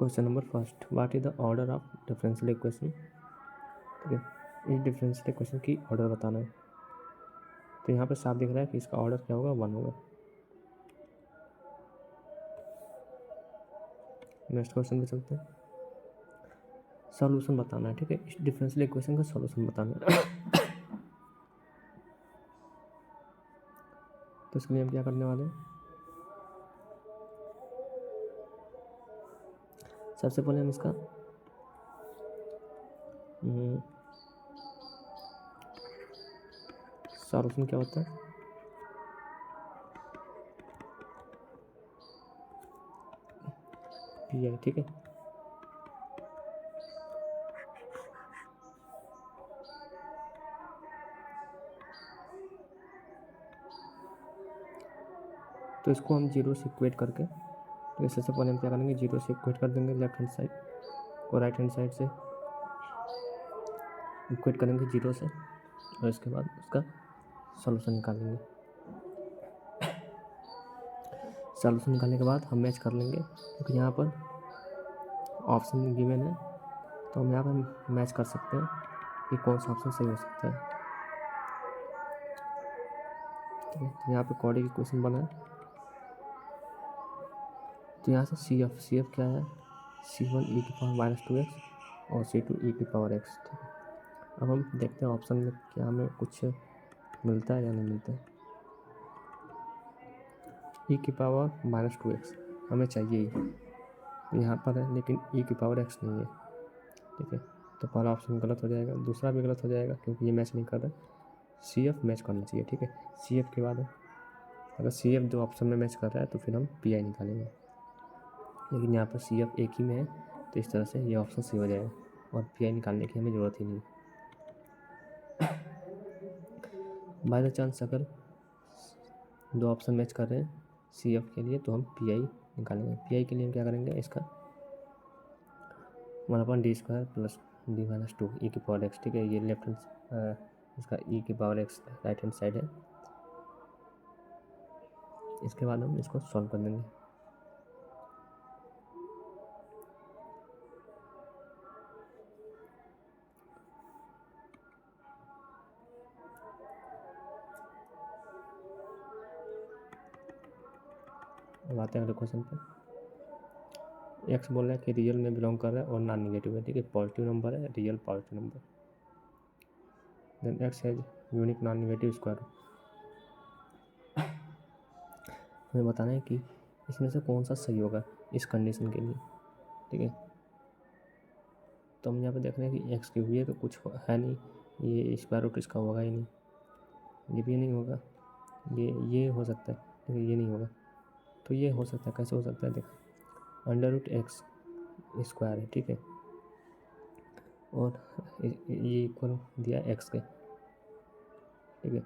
Question number first, what is the order of differential equation. ठीक है, इस differential equation की ऑर्डर बताना है। तो यहाँ पे साफ दिख रहा है कि इसका ऑर्डर क्या होगा, 1 होगा। नेक्स्ट क्वेश्चन पे चलते हैं। सॉल्यूशन बताना है। ठीक है, इस डिफरेंशियल इक्वेशन का सॉल्यूशन बताना है। तो इसके लिए हम क्या करने वाले हैं, सबसे पहले हम इसका सॉल्यूशन क्या होता है, पी आई। ठीक है, तो इसको हम जीरो से इक्वेट करके, तो सबसे पहले हम क्या करेंगे, जीरो से इक्वेट कर देंगे लेफ्ट हैंड साइड को राइट हैंड साइड से इक्वेट करेंगे जीरो से, और इसके बाद उसका सॉल्यूशन निकालेंगे। सॉल्यूशन निकालने के बाद हम मैच कर लेंगे, क्योंकि यहाँ पर ऑप्शन गिवन है, तो हम यहाँ पर मैच कर सकते हैं कि कौन सा ऑप्शन सही हो सकता है। ठीक है, तो यहाँ पे क्वाड्रेटिक इक्वेशन बना है, तो यहाँ से सी एफ क्या है, C1 e की पावर -2x और C2 e की पावर x। ठीक है, अब हम देखते हैं ऑप्शन में क्या हमें कुछ मिलता है या नहीं मिलता है। e की पावर -2x हमें चाहिए ही, यहाँ पर है, लेकिन e की पावर x नहीं है। ठीक है, तो पहला ऑप्शन गलत हो जाएगा, दूसरा भी गलत हो जाएगा, क्योंकि ये मैच नहीं कर रहा। CF मैच करना चाहिए। ठीक है, CF के बाद अगर CF दो ऑप्शन में मैच कर रहा है तो फिर हम PI निकालेंगे, लेकिन यहाँ पर CF एक ही में है, तो इस तरह से ये ऑप्शन सही हो जाएगा और PI निकालने की हमें ज़रूरत ही नहीं। बाय द चांस अगर दो ऑप्शन मैच कर रहे हैं CF के लिए, तो हम PI निकालेंगे। PI के लिए हम क्या करेंगे, इसका 1/d² प्लस d-2 e की पावर x। ठीक है, ये लेफ्ट हैंड इसका e की power x right hand side है। इसके बाद हम इसको सॉल्व कर देंगे। अब आते हैं अगले क्वेश्चन पे। एक्स बोल रहा है कि रियल में बिलोंग कर रहा है और नॉन निगेटिव है। ठीक है, पॉजिटिव नंबर है, real positive number. Then x has unique non negative square. हमें बताना है कि इसमें से कौन सा सही होगा इस कंडीशन के लिए। ठीक है, तो हम यहाँ पे देख रहे हैं कि एक्स की हुई है तो कुछ है नहीं, ये स्क्वायर रूट इसका होगा ही नहीं, ये भी नहीं होगा, ये हो सकता है, ठीक है, ये नहीं होगा, तो ये हो सकता है। कैसे हो सकता है, देखो √x स्क्वायर है। ठीक है, और ये इक्वल दिया x के। ठीक है,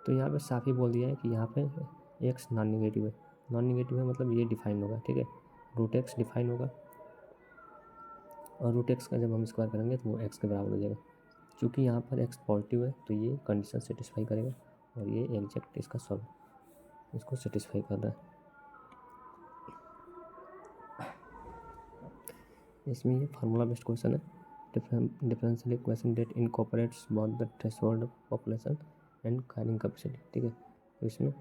तो यहाँ पे साफ ही बोल दिया है कि यहाँ पे x नॉन निगेटिव है। नॉन निगेटिव है मतलब ये डिफाइन होगा। ठीक है, √x डिफाइन होगा, और √x का जब हम स्क्वायर करेंगे तो वो x के बराबर हो जाएगा। चूँकि यहाँ पर x पॉजिटिव है तो ये कंडीशन सेटिस्फाई करेगा, और ये एग्जैक्ट इसका सॉल्व इसको सेटिस्फाई कर रहा है। इसमें ये फार्मूला बेस्ड क्वेश्चन है, differential equation that incorporates both the threshold population and carrying capacity. ठीक है, तो इसमें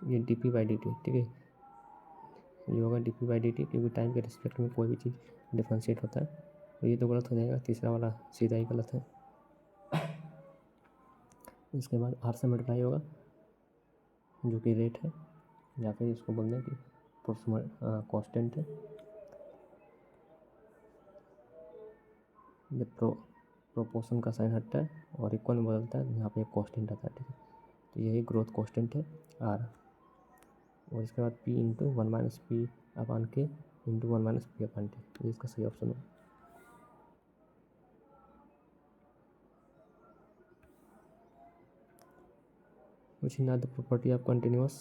ये dp/dt। ठीक है, ये होगा dp/dt, क्योंकि टाइम के रिस्पेक्ट में कोई भी चीज़ डिफरेंशिएट होता है, तो ये तो गलत हो जाएगा, तीसरा वाला सीधा ही गलत है। इसके बाद r से मल्टीप्लाई होगा, जो कि रेट है, या फिर इसको बोल दें कि कांस्टेंट है। जब प्रोपोर्शन का साइन हटता है और इक्वल में बदलता है, यहाँ पे एक कांस्टेंट आता है। ठीक है, तो यही ग्रोथ कांस्टेंट है r, और इसके बाद p into 1 - p/k into 1 - p/t, ये इसका सही ऑप्शन है। Which is not the property of continuous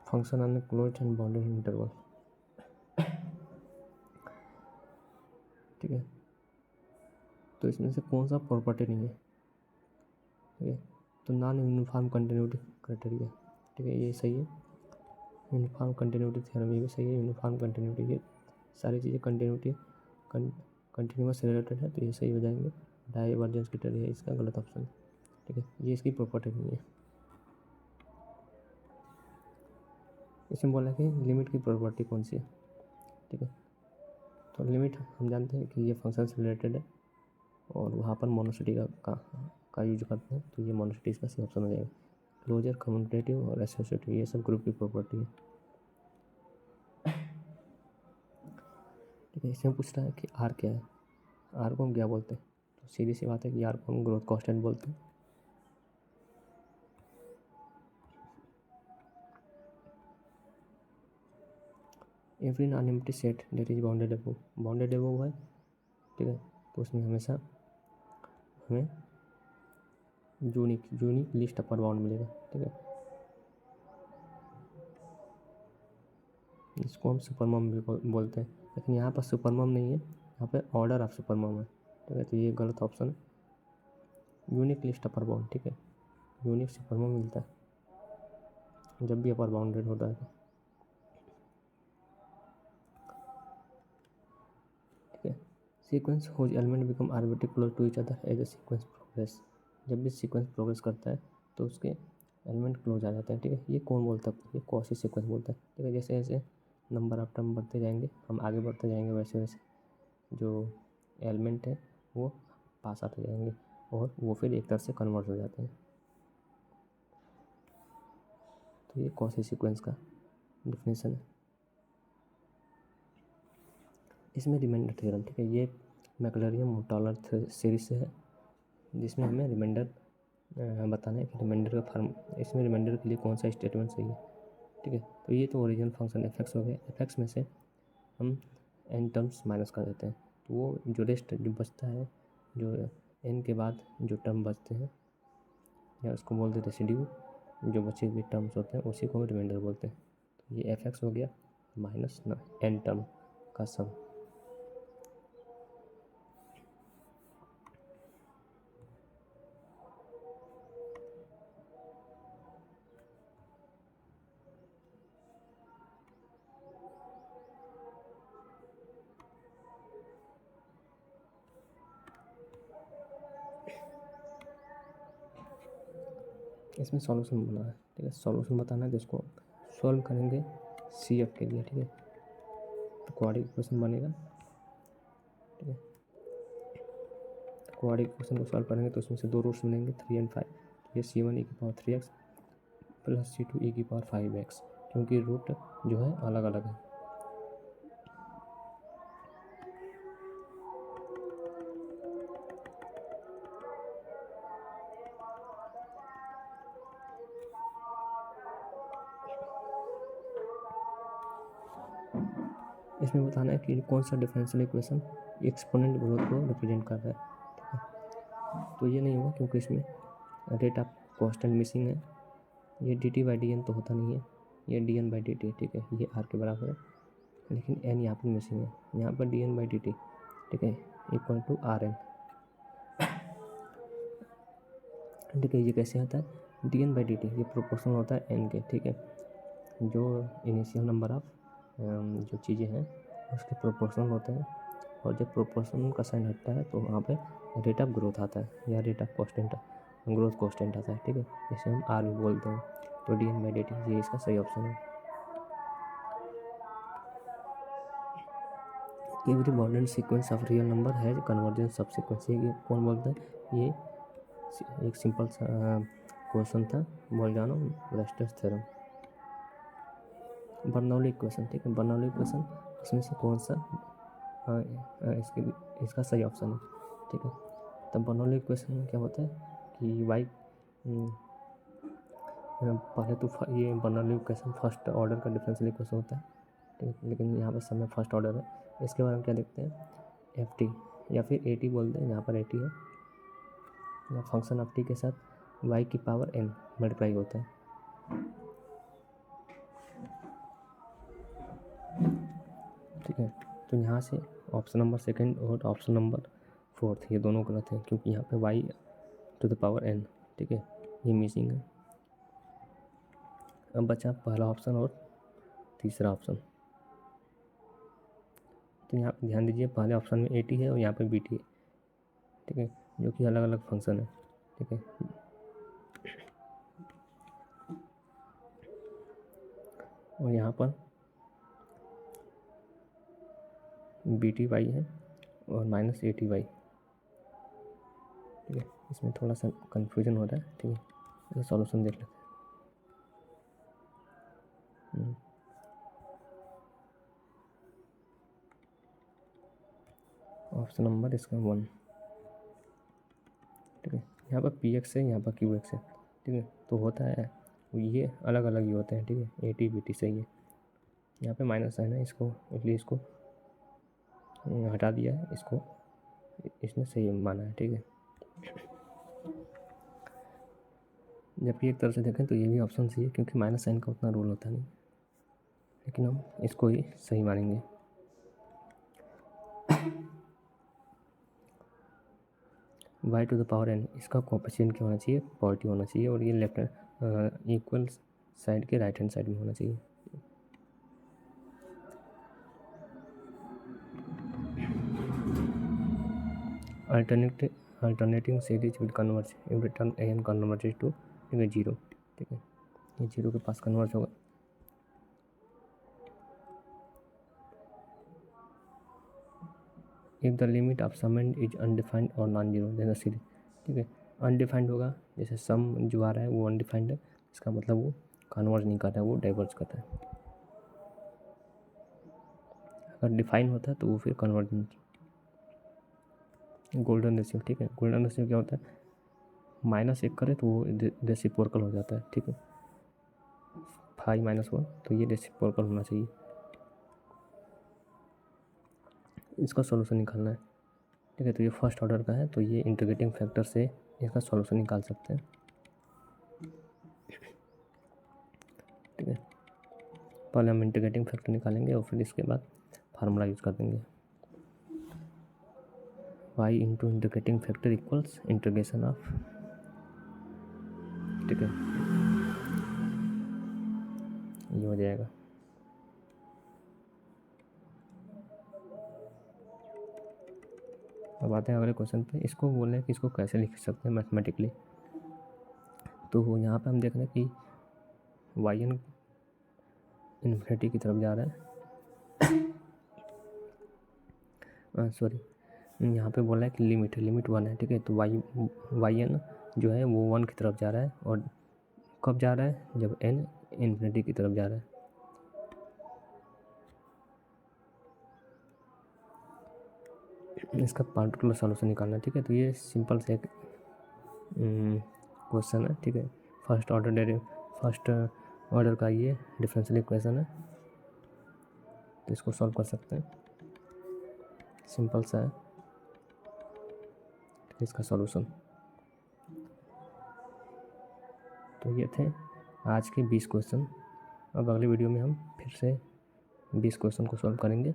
function on a closed and bounded interval। ठीक है, तो इसमें से कौन सा प्रॉपर्टी नहीं है। ठीक है, तो नॉन यूनिफॉर्म कंटिन्यूटी क्राइटेरिया। ठीक है, ये सही है। यूनिफॉर्म कंटिन्यूटी थ्योरम, ये भी सही है। यूनिफॉर्म कंटिन्यूटी, ये सारी चीज़ें कंटिन्यूटी कंटिन्यूस से रिलेटेड है, तो ये सही हो जाएंगे। डाइवर्जेंस क्राइटेरिया इसका गलत ऑप्शन है, ठीक है, ये इसकी प्रॉपर्टी नहीं है। इसमें बोला कि लिमिट की प्रॉपर्टी कौन सी है, ठीक है, तो लिमिट हम जानते हैं कि ये फंक्शन से रिलेटेड है और वहाँ पर मोनोसिटी का यूज करते हैं, तो ये मोनोसिटी इसका सही ऑप्शन हो जाएगा। क्लोजर, कम्यूटेटिव और एसोसिएटिव, ये सब ग्रुप की प्रॉपर्टी है, ठीक है। इसमें पूछ रहा है कि आर क्या है, आर को हम क्या बोलते हैं, तो सीधी सी बात है कि आर को हम ग्रोथ कांस्टेंट बोलते हैं। Every non empty set that is bounded above है, ठीक है, तो उसमें हमेशा हमें यूनिक लिस्ट अपर बाउंड मिलेगा, ठीक है, इसको हम सुपरमम भी बोलते हैं, लेकिन यहाँ पर सुपरमम नहीं है, यहाँ पे ऑर्डर ऑफ सुपरमम है, ठीक है, तो ये गलत ऑप्शन है। यूनिक लिस्ट अपर बाउंड, ठीक है, यूनिक सुपरमम मिलता है जब भी अपर बाउंडेड होता है, ठीक है। Sequence whose element become arbitrary close to each other as a sequence progress, जब भी सीक्वेंस प्रोग्रेस करता है तो उसके एलिमेंट क्लोज आ जाते हैं, ठीक है, ये कौन बोलता है, ये कॉची सीक्वेंस बोलता है, ठीक है। जैसे जैसे नंबर ऑफ टर्म बढ़ते जाएंगे, हम आगे बढ़ते जाएंगे, वैसे वैसे जो एलिमेंट है वो पास आते जाएंगे और वो फिर एक तरह से कन्वर्ट हो जाते हैं, तो ये कॉची सीक्वेंस का डिफिनेशन है। इसमें रिमाइंडर थ्योरम, ठीक है, ये मैक्लॉरिन-मोटालर सीरीज से है, जिसमें हमें रिमाइंडर बताना है कि रिमाइंडर का फॉर्म, इसमें रिमाइंडर के लिए कौन सा स्टेटमेंट सही है, ठीक है। तो ये तो ओरिजिनल फंक्शन एफ हो गया, एफ में से हम एन टर्म्स माइनस कर देते हैं, तो वो जो रेस्ट जो बचता है, जो एन के बाद जो टर्म बचते हैं, या उसको बोलते हैं रेसिड्यू, जो बचे हुए टर्म्स होते हैं उसी को हम रिमाइंडर बोलते हैं। तो ये एफ हो गया माइनस एन टर्म का सम। इसमें सॉल्यूशन बना है, ठीक है, सॉल्यूशन बताना है, तो इसको सॉल्व करेंगे सी एफ के लिए, ठीक है, तो क्वाड्रेटिक इक्वेशन बनेगा, ठीक है, क्वाड्रेटिक इक्वेशन को सॉल्व करेंगे तो उसमें से दो रूट्स मिलेंगे 3 और 5, ये C1e⁻3x प्लस C2e⁻5x, क्योंकि रूट जो है अलग अलग है। इसमें बताना है कि कौन सा डिफरेंशियल इक्वेशन एक्सपोनेंट ग्रोथ को रिप्रेजेंट कर रहा है, ठीक है, तो ये नहीं होगा क्योंकि इसमें रेट ऑफ कांस्टेंट मिसिंग है, ये dt/dn तो होता नहीं है, ये dn/dt, ठीक है, ये r के बराबर है, लेकिन n यहाँ पर मिसिंग है, यहाँ पर dn/dt, ठीक है, इक्वल टू rn, ठीक है, ये कैसे आता है, dn/dt ये प्रोपोर्शनल होता है n के, ठीक है, जो इनिशियल नंबर ऑफ जो चीज़ें हैं उसके प्रोपोर्शनल होते हैं, और जब प्रोपोर्शनल का साइन हटता है तो वहाँ पे रेट ऑफ ग्रोथ आता है या rate of constant growth constant आता है, ठीक है, जिसे हम आर भी बोलते हैं, तो dn/dt ये इसका सही ऑप्शन है। Every bounded sequence of real number has convergence सब सीक्वेंस, ये कौन बोलता है, ये एक सिंपल सा क्वेश्चन था, बोल्जानो-ब्रेस्टेस थ्योरम। बर्नौली इक्वेशन, ठीक है, बर्नौली इक्वेशन, इसमें से कौन सा इसका सही ऑप्शन है, ठीक है, तब बर्नौली इक्वेशन में क्या होता है कि वाई पहले तो ये बर्नौली इक्वेशन फर्स्ट ऑर्डर का डिफरेंशियल इक्वेशन होता है, ठीक है, लेकिन यहाँ पर समय फर्स्ट ऑर्डर है, इसके बारे में क्या देखते हैं, एफ टी या फिर ए टी बोलते हैं, यहाँ पर ए टी है, या फंक्शन ऑफ टी के साथ वाई की पावर एन मल्टीप्लाई होता है, ठीक है, तो यहाँ से ऑप्शन नंबर सेकंड और ऑप्शन नंबर फोर्थ ये दोनों गलत हैं, क्योंकि यहाँ पे y to the power n, ठीक है, ये मिसिंग है। अब बचा पहला ऑप्शन और तीसरा ऑप्शन। तो यहाँ पे ध्यान दीजिए, पहले ऑप्शन में ए टी है और यहाँ पे बी टी है, ठीक है, जो कि अलग अलग फंक्शन है, ठीक है। और यहाँ पर बी टी वाई है और माइनस ए टी वाई, ठीक है। इसमें थोड़ा सा कन्फ्यूजन हो रहा है, ठीक है। इसका सॉल्यूशन देख लेते हैं। ऑप्शन नंबर इसका 1, ठीक है। यहाँ पर पी एक्स है, यहाँ पर क्यू एक्स है, ठीक है। तो होता है ये अलग अलग ही होते हैं, ठीक है। ए टी बी टी सही है। यहाँ पे माइनस है ना, इसको इसलिए इसको हटा दिया है, इसको इसने सही माना है, ठीक है। जबकि एक तरह से देखें तो ये भी ऑप्शन सही है, क्योंकि माइनस साइन का उतना रोल होता नहीं, लेकिन हम इसको ही सही मानेंगे। y to the power n, इसका कोएफिशिएंट क्या होना चाहिए, पॉजिटिव होना चाहिए, और ये लेफ्ट इक्वल साइड के राइट हैंड साइड में होना चाहिए। Alternating series will converge if return n converges to, ठीक है, 0, ठीक है। ये 0 के पास कन्वर्ज होगा। If the limit of summand is undefined और नॉन जीरो जैसा सीरीज, ठीक है। अनडिफाइंड होगा, जैसे सम जो आ रहा है वो अनडिफाइंड है, इसका मतलब वो कन्वर्ज नहीं करता है, वो डाइवर्ज करता है। अगर डिफाइन होता है तो वो फिर कन्वर्ज नहीं। गोल्डन रेशियो, ठीक है। गोल्डन रेशियो क्या होता है, -1 करे तो वो रेसिप्रोकल हो जाता है, ठीक है। 5 - 1 तो ये रेसिप्रोकल होना चाहिए। इसका सॉल्यूशन निकालना है, ठीक है। तो ये फर्स्ट ऑर्डर का है, तो ये इंटीग्रेटिंग फैक्टर से इसका सॉल्यूशन निकाल सकते हैं, ठीक है। पहले हम इंटीग्रेटिंग फैक्टर निकालेंगे और फिर इसके बाद फार्मूला यूज़ कर देंगे। y into integrating factor equals integration of, ठीक है, ये हो जाएगा। अब आते हैं अगले क्वेश्चन पे। इसको बोल रहे हैं कि इसको कैसे लिख सकते हैं मैथमेटिकली। तो यहाँ पे हम देख रहे हैं कि वाई एन इन्फिनिटी की तरफ जा रहा है, सॉरी, यहाँ पे बोला है कि लिमिट 1 है, ठीक है। तो वाई एन जो है वो 1 की तरफ जा रहा है, और कब जा रहा है, जब एन इन्फिनिटी की तरफ जा रहा है। इसका पार्टिकुलर सॉल्यूशन निकालना है, ठीक है। तो ये सिंपल से एक क्वेश्चन है, ठीक है। फर्स्ट ऑर्डर का ये डिफरेंशियल इक्वेशन है, तो इसको सॉल्व कर सकते हैं, सिंपल सा है इसका सॉल्यूशन। तो ये थे आज के 20 क्वेश्चन। अब अगले वीडियो में हम फिर से 20 क्वेश्चन को सॉल्व करेंगे।